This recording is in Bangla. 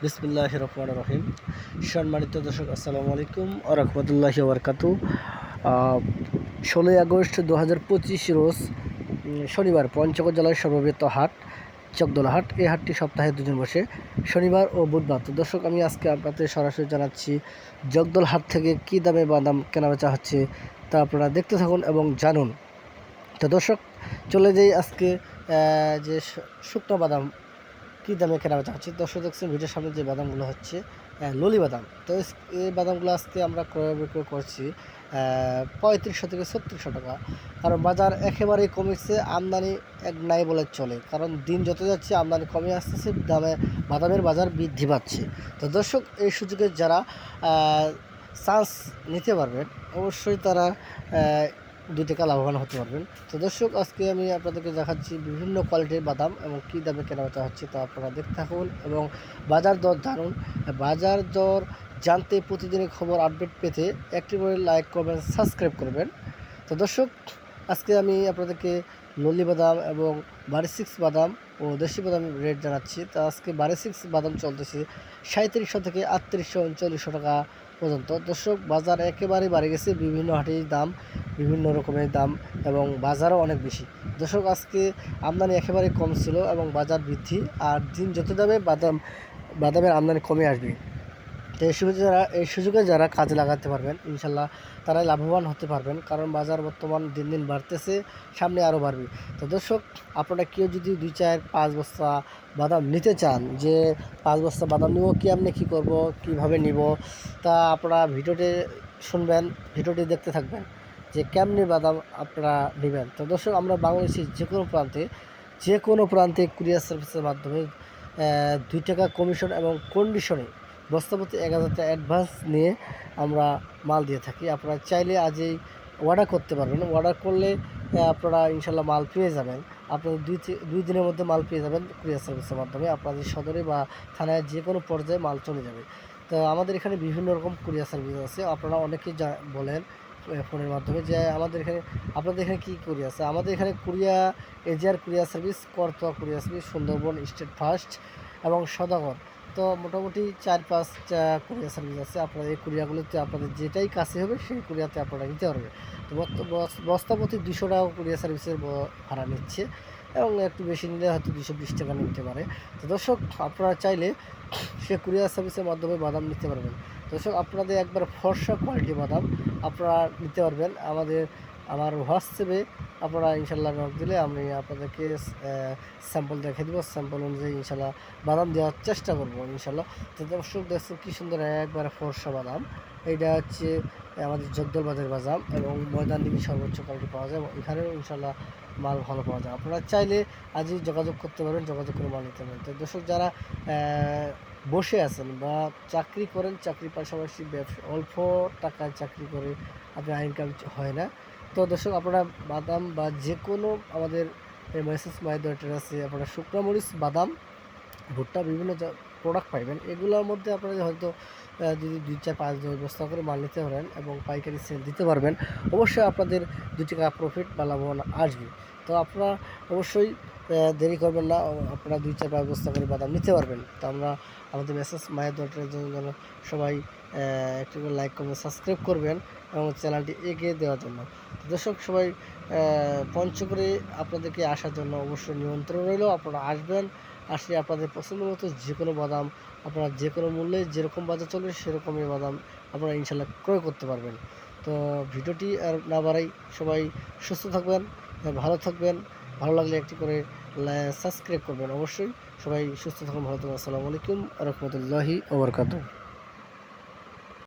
বিসমিল্লাহির রহমানির রহিম। সম্মানিত দর্শক, আসসালামু আলাইকুম ওয়া রাহমাতুল্লাহি ওয়া বারাকাতুহু। 16ই আগস্ট 2025 রোজ শনিবার পঞ্চগড় জেলার সর্ববৃহৎ হাট চকদোলা হাট। এই হাটটি সপ্তাহে দুদিন বসে, শনিবার ও বুধবার। তো দর্শক, আমি আজকে আপনাদের সরাসরি জানাচ্ছি জগদল হাট থেকে কী দামে বাদাম কেনাবেচা হচ্ছে, তা আপনারা দেখতে থাকুন এবং জানুন। তো দর্শক, চলে যাই আজকে যে শুকনো বাদাম কী দামে কেনাবেচা হচ্ছে। দর্শক দেখছেন ভিডিওর সামনে যে বাদামগুলো হচ্ছে ললি বাদাম। তো এই বাদামগুলো আজকে আমরা ক্রয় বিক্রয় করছি 3500 থেকে 3600 টাকা। কারণ বাজার একেবারেই কমেছে, আমদানি এক নাই বলে চলে। কারণ দিন যত যাচ্ছে আমদানি কমে আসতেছে, বাদামের বাজার বৃদ্ধি পাচ্ছে। তো দর্শক, এই সুযোগে যারা চান্স নিতে পারবেন, অবশ্যই তারা 2 টাকা লাভবান হতে পারবেন। তো দর্শক, আজকে আমি আপনাদেরকে দেখাচ্ছি বিভিন্ন কোয়ালিটির বাদাম এবং কী দামে কেনাবেচা হচ্ছে, তা আপনারা দেখতে থাকুন এবং বাজার দর জানুন। বাজার দর জানতে প্রতিদিনের খবর আপডেট পেতে একটি করে লাইক করবেন, সাবস্ক্রাইব করবেন। তো দর্শক, আজকে আমি আপনাদেরকে ললি বাদাম এবং বারি 6 বাদাম ও দেশি বাদাম রেট জানাচ্ছি। তা আজকে বারি 6 বাদাম চলতেছে 3700 থেকে 3800 3900 টাকা পর্যন্ত। দর্শক, বাজার একেবারেই বাড়ে গেছে, বিভিন্ন হাটের দাম বিভিন্ন রকমের দাম এবং বাজারও অনেক বেশি। দর্শক, আজকে আমদানি একেবারে কম ছিল এবং বাজার বৃদ্ধি, আর দিন যত যাবে বাদামের আমদানি কমে আসবে। তো এই সুযোগে যারা কাজে লাগাতে পারবেন, ইনশাল্লাহ তারাই লাভবান হতে পারবেন। কারণ বাজার বর্তমান দিন দিন বাড়তেছে, সামনে আরও বাড়বে। তো দর্শক, আপনারা কেউ যদি 2, 4, 5 বস্তা বাদাম নিতে চান, যে 5 বস্তা বাদাম নিব, আপনি কী করব, কীভাবে নিব, তা আপনারা ভিডিওটি শুনবেন, ভিডিওটি দেখতে থাকবেন যে কেমনি বাদাম আপনারা নেবেন। তো দর্শক, আমরা বাংলাদেশের যে কোনো প্রান্তে কুরিয়ার সার্ভিসের মাধ্যমে 2 টাকা কমিশন এবং কন্ডিশনে বস্তাপতি 1000 টাকা অ্যাডভান্স নিয়ে আমরা মাল দিয়ে থাকি। আপনারা চাইলে আজই অর্ডার করতে পারবেন। অর্ডার করলে আপনারা ইনশাল্লাহ মাল পেয়ে যাবেন। আপনাদের 2 দিনের মধ্যে মাল পেয়ে যাবেন কুরিয়ার সার্ভিসের মাধ্যমে। আপনাদের সদরে বা থানায় যে কোনো পর্যায়ে মাল চলে যাবে। তো আমাদের এখানে বিভিন্ন রকম কুরিয়ার সার্ভিস আছে। আপনারা অনেকেই বলেন ফোনের মাধ্যমে যে আপনাদের এখানে কী কুরিয়ার আছে। আমাদের এখানে AGR courier service, Karatoya courier service, Sundarban state first এবং সদাগর। তো মোটামুটি 4-5টা কুরিয়ার সার্ভিস আছে। আপনারা এই কুরিয়ারগুলোতে আপনাদের যেটাই কাছে হবে সেই কুরিয়ারতে আপনারা নিতে পারবেন। তো বস্তাপতি 200 টাকা কুরিয়ার সার্ভিসের ভাড়া নিচ্ছে এবং একটু বেশি নিলে হয়তো 220 টাকা নিতে পারে। তো দর্শক, আপনারা চাইলে সে কুরিয়ার সার্ভিসের মাধ্যমে বাদাম নিতে পারবেন। দর্শক, আপনাদের একবার ফর্সা কোয়ালিটি বাদাম আপনারা নিতে পারবেন। আমার হোয়াটসঅ্যাপে আপনারা ইনশাল্লাহ নক দিলে আমি আপনাদেরকে স্যাম্পল দেখে দেবো। স্যাম্পল অনুযায়ী ইনশাল্লাহ বাদাম দেওয়ার চেষ্টা করবো ইনশাল্লাহ। তো দর্শক, দেখছেন কী সুন্দর একবারে ফর্সা বাদাম। এইটা হচ্ছে আমাদের জগদল বাজার বাদাম এবং ময়দান ডিবি সর্বোচ্চ কোয়ালিটি পাওয়া যায়। এখানেও ইনশাল্লাহ মাল ভালো পাওয়া যায়। আপনারা চাইলে আজই যোগাযোগ করতে পারেন, যোগাযোগ করে মাল নিতে পারেন। তো দর্শক, যারা বসে আছেন বা চাকরি করেন, চাকরির পাশাপাশি অল্প টাকায় চাকরি করে আপনার ইনকাম হয় না, তো দর্শক, আপনারা বাদাম বা যে কোনো আমাদের মেসেজ মাইদর আছে, আপনারা শুকনো মরিচ, বাদাম, ভুট্টা বিভিন্ন প্রোডাক্ট পাইবেন। এগুলোর মধ্যে আপনারা হয়তো যদি 2, 4, 5, 10 বস্তা করে মাল নিতে পারেন এবং পাইকারি সেল দিতে পারবেন, অবশ্যই আপনাদের 2 টাকা প্রফিট বা লাভবান আসবে। তো আপনারা অবশ্যই দেরি করবেন না, আপনারা 2, 4, 5 বস্তা করে বাদাম নিতে পারবেন। তো আমরা আমাদের মেসেজ মায়ের দরটার জন্য যেন সবাই একটু করে লাইক করবেন, সাবস্ক্রাইব করবেন এবং চ্যানেলটি এগিয়ে দেওয়ার জন্য। তো দর্শক, সবাই পঞ্চগড়ে আপনাদেরকে আসার জন্য অবশ্যই নিমন্ত্রণ রইল। আপনারা আসবেন, আসলে আপনাদের পছন্দ মতো যে কোনো বাদাম আপনারা যে কোনো মূল্যে যেরকম বাজার চলবে সেরকমই বাদাম আপনারা ইনশাল্লাহ ক্রয় করতে পারবেন। তো ভিডিওটি আর না বাড়াই, সবাই সুস্থ থাকবেন, ভালো থাকবেন। ভালো লাগলে একটি করে সাবস্ক্রাইব করবেন অবশ্যই। সবাই সুস্থ থাকুন, ভালো থাকুন। আসসালামু আলাইকুম ওয়া রাহমাতুল্লাহি ওয়া বারাকাতুহু।